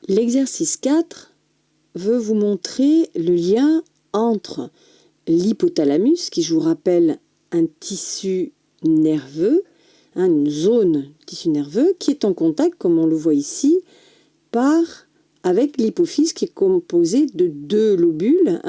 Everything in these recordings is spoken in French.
L'exercice 4 veut vous montrer le lien entre l'hypothalamus, qui je vous rappelle un tissu nerveux, une zone tissu nerveux, qui est en contact, comme on le voit ici, avec l'hypophyse qui est composée de deux lobules,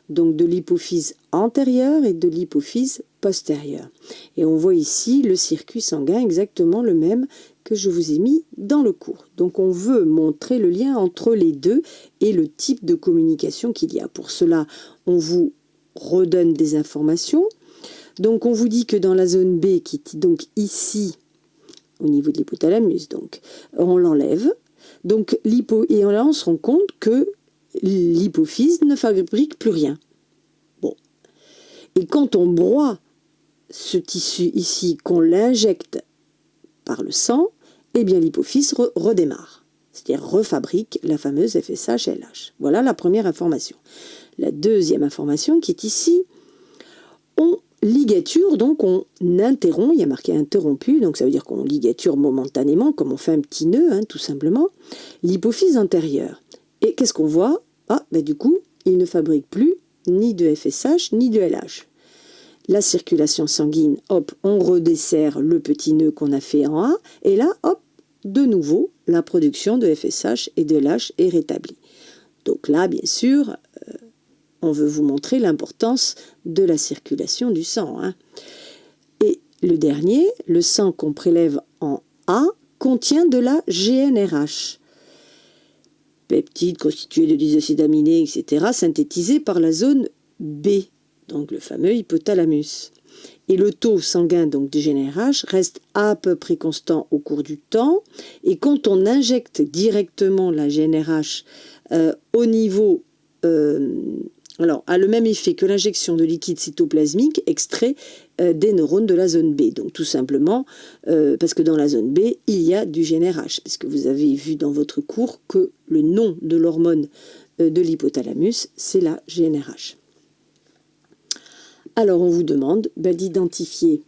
donc de l'hypophyse antérieure et de l'hypophyse postérieure. Et on voit ici le circuit sanguin exactement le même que je vous ai mis dans le cours. Donc on veut montrer le lien entre les deux et le type de communication qu'il y a. Pour cela, on vous redonne des informations. Donc on vous dit que dans la zone B, qui est donc ici, au niveau de l'hypothalamus, donc on l'enlève. Donc, et là, on se rend compte que l'hypophyse ne fabrique plus rien. Bon. Et quand on broie ce tissu ici, qu'on l'injecte par le sang, eh bien l'hypophyse redémarre. C'est-à-dire refabrique la fameuse FSH-LH. Voilà la première information. La deuxième information qui est ici, on ligature, donc on interrompt, il y a marqué interrompu, donc ça veut dire qu'on ligature momentanément, comme on fait un petit nœud, tout simplement, l'hypophyse antérieure. Et qu'est-ce qu'on voit? Du coup, il ne fabrique plus ni de FSH, ni de LH. La circulation sanguine, hop, on redessert le petit nœud qu'on a fait en A, et là, hop, de nouveau, la production de FSH et de LH est rétablie. Donc là, bien sûr, on veut vous montrer l'importance de la circulation du sang. Et le dernier, le sang qu'on prélève en A, contient de la GnRH. Peptides constitués de disacides aminés, etc., synthétisés par la zone B, donc le fameux hypothalamus. Et le taux sanguin donc de GnRH reste à peu près constant au cours du temps. Et quand on injecte directement la GnRH au niveau... a le même effet que l'injection de liquide cytoplasmique extrait des neurones de la zone B. Donc tout simplement parce que dans la zone B, il y a du GnRH. Parce que vous avez vu dans votre cours que le nom de l'hormone de l'hypothalamus, c'est la GnRH. Alors on vous demande d'identifier,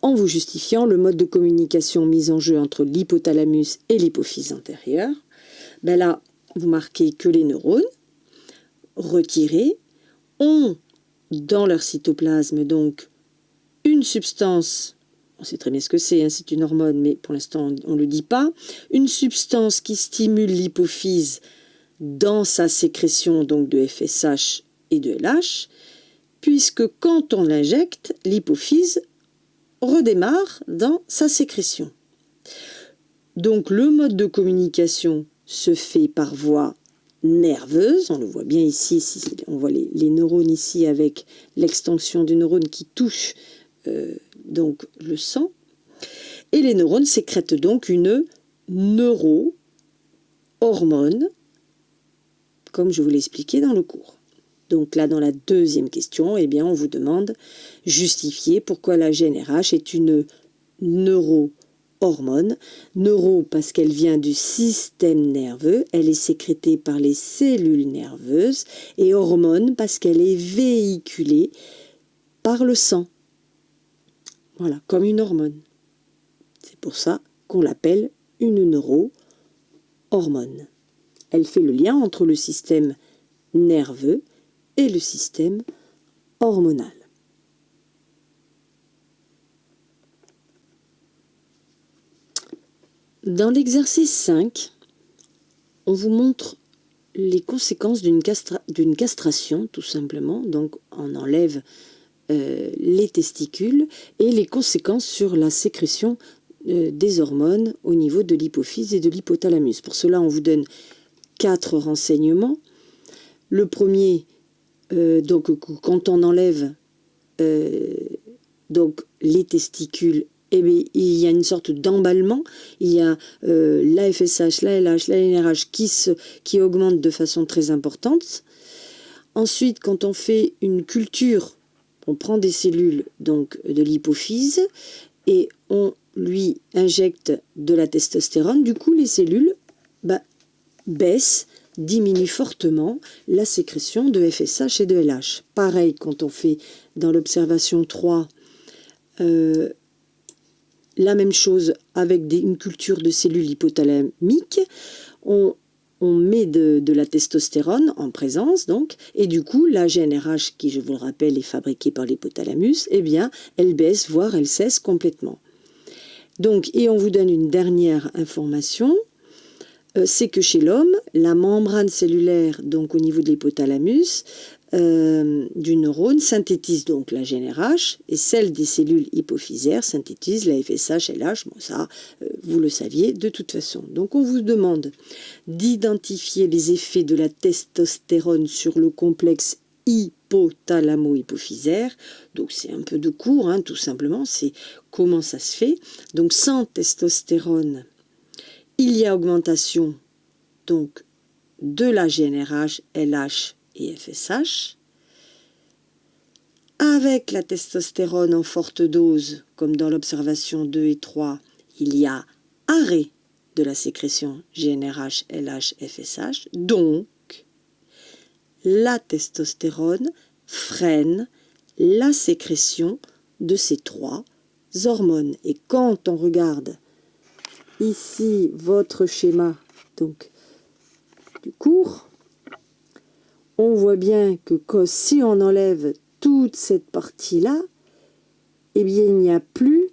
en vous justifiant, le mode de communication mis en jeu entre l'hypothalamus et l'hypophyse antérieure. Là, vous marquez que les neurones retirés ont dans leur cytoplasme donc une substance, on sait très bien ce que c'est, c'est une hormone, mais pour l'instant on ne le dit pas, une substance qui stimule l'hypophyse dans sa sécrétion donc de FSH et de LH, puisque quand on l'injecte, l'hypophyse redémarre dans sa sécrétion. Donc le mode de communication se fait par voie nerveuse, on le voit bien ici, on voit les neurones ici avec l'extension du neurone qui touche donc le sang, et les neurones sécrètent donc une neurohormone, comme je vous l'ai expliqué dans le cours. Donc là, dans la deuxième question, on vous demande justifier pourquoi la GnRH est une neurohormone. Neuro parce qu'elle vient du système nerveux, elle est sécrétée par les cellules nerveuses, et hormone parce qu'elle est véhiculée par le sang. Voilà, comme une hormone. C'est pour ça qu'on l'appelle une neurohormone. Elle fait le lien entre le système nerveux et le système hormonal. Dans l'exercice 5, on vous montre les conséquences d'une castration, tout simplement. Donc, on enlève les testicules et les conséquences sur la sécrétion des hormones au niveau de l'hypophyse et de l'hypothalamus. Pour cela, on vous donne 4 renseignements. Le premier, donc, quand on enlève donc, les testicules, il y a une sorte d'emballement, il y a la FSH, la LH, la NRH qui augmentent de façon très importante. Ensuite, quand on fait une culture, on prend des cellules donc, de l'hypophyse et on lui injecte de la testostérone. Du coup, les cellules baissent, diminuent fortement la sécrétion de FSH et de LH. Pareil, quand on fait dans l'observation 3, la même chose avec une culture de cellules hypothalamiques, on on met de la testostérone en présence, donc, et du coup, la GnRH, qui, je vous le rappelle, est fabriquée par l'hypothalamus, eh bien, elle baisse, voire elle cesse complètement. Donc, et on vous donne une dernière information, c'est que chez l'homme, la membrane cellulaire, donc au niveau de l'hypothalamus, du neurone, synthétise donc la GnRH, et celle des cellules hypophysaires synthétise la FSH, LH, bon ça, vous le saviez de toute façon. Donc on vous demande d'identifier les effets de la testostérone sur le complexe hypothalamo-hypophysaire. Donc c'est un peu de cours, hein, tout simplement, c'est comment ça se fait. Donc sans testostérone, il y a augmentation donc de la GnRH, LH et FSH. Avec la testostérone en forte dose, comme dans l'observation 2 et 3, il y a arrêt de la sécrétion GnRH, LH, FSH. Donc, la testostérone freine la sécrétion de ces trois hormones. Et quand on regarde ici votre schéma donc, du cours, on voit bien que si on enlève toute cette partie-là, eh bien, il n'y a plus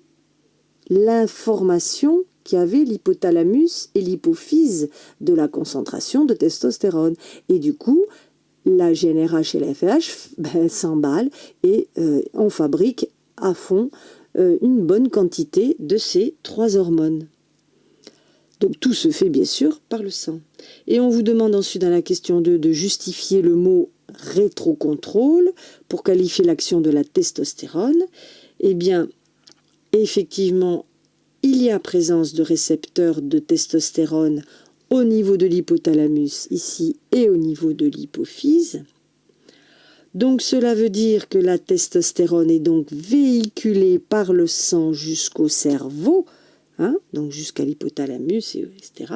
l'information qu'avait l'hypothalamus et l'hypophyse de la concentration de testostérone. Et du coup, la GnRH et la FSH s'emballent et on fabrique à fond une bonne quantité de ces trois hormones. Donc tout se fait bien sûr par le sang. Et on vous demande ensuite dans la question 2 de justifier le mot rétrocontrôle pour qualifier l'action de la testostérone. Eh bien, effectivement, il y a présence de récepteurs de testostérone au niveau de l'hypothalamus ici et au niveau de l'hypophyse. Donc cela veut dire que la testostérone est donc véhiculée par le sang jusqu'au cerveau, hein, donc jusqu'à l'hypothalamus, etc.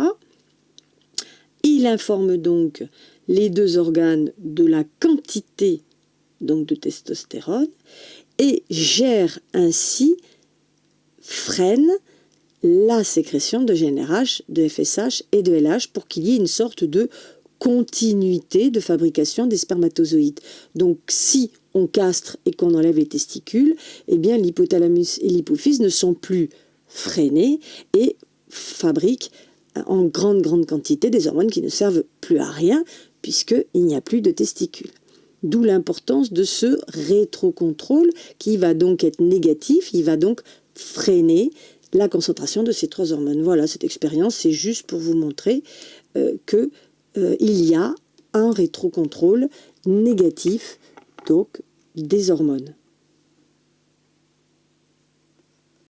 Il informe donc les deux organes de la quantité donc, de testostérone et gère ainsi, freine la sécrétion de GnRH, de FSH et de LH pour qu'il y ait une sorte de continuité de fabrication des spermatozoïdes. Donc si on castre et qu'on enlève les testicules, eh bien l'hypothalamus et l'hypophyse ne sont plus freinés et fabriquent en grande quantité des hormones qui ne servent plus à rien puisqu'il n'y a plus de testicules. D'où l'importance de ce rétrocontrôle qui va donc être négatif, il va donc freiner la concentration de ces trois hormones. Voilà, cette expérience, c'est juste pour vous montrer qu'il y a un rétrocontrôle négatif donc, des hormones.